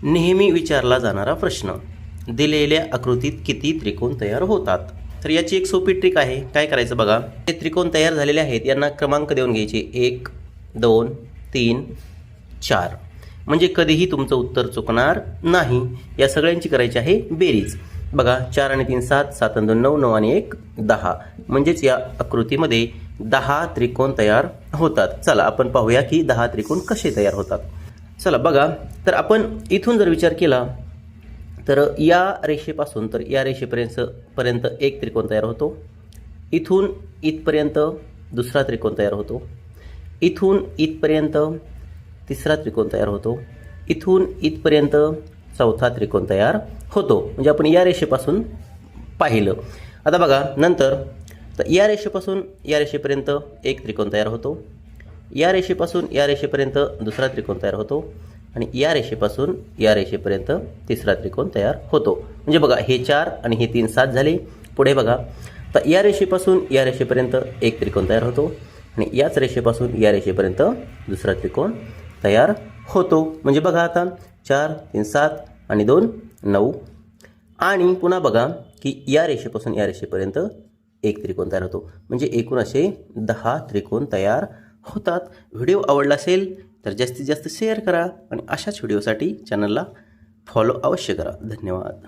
नेहमी विचारला जाणारा प्रश्न, दिलेल्या आकृतीत किती त्रिकोण तयार होतात? तर याची एक सोपी ट्रिक आहे. काय करायचं बघा, हे त्रिकोण तयार झालेले आहेत यांना क्रमांक देऊन घ्यायचे 1 2 3 4, म्हणजे कधीही तुमचं उत्तर चुकणार नाही. या सगळ्यांची करायची आहे बेरीज. बघा 4 आणि 3 7, 7 आणि 2 9, 9 आणि 1 10, म्हणजेच या आकृतीमध्ये 10 त्रिकोण तयार होतात. चला आपण पाहूया की 10 त्रिकोण कसे तयार होतात. चला बघा, तर आपण इथून जर विचार केला तर या रेषेपासून तर या रेषेपर्यंत एक त्रिकोण तयार होतो. इथून इथपर्यंत दुसरा त्रिकोण तयार होतो. इथून इथपर्यंत तिसरा त्रिकोण तयार होतो. इथून इथपर्यंत चौथा त्रिकोण तयार होतो. म्हणजे आपण या रेषेपासून पाहिलं. आता बघा नंतर, तर या रेषेपासून या रेषेपर्यंत एक त्रिकोण तयार होतो. या रेषेपासून या रेषेपर्यंत दुसरा त्रिकोण तयार होतो. आणि या रेषेपासून या रेषेपर्यंत तिसरा त्रिकोण तयार होतो. म्हणजे बघा हे 4 आणि हे 3 7 झाले. पुढे बघा, तर या रेषेपासून या रेषेपर्यंत एक त्रिकोण तयार होतो. आणि याच रेषेपासून या रेषेपर्यंत दुसरा त्रिकोण तयार होतो. म्हणजे बघा आता 4 3 7 आणि 2 9. आणि पुन्हा बघा की या रेषेपासून या रेषेपर्यंत एक त्रिकोण तयार होतो. म्हणजे एकूण असे 10 त्रिकोण तयार होतात. व्हिडिओ आवडला असेल तर जास्तीत जास्त शेअर करा आणि अशाच व्हिडिओसाठी चॅनलला फॉलो अवश्य करा. धन्यवाद.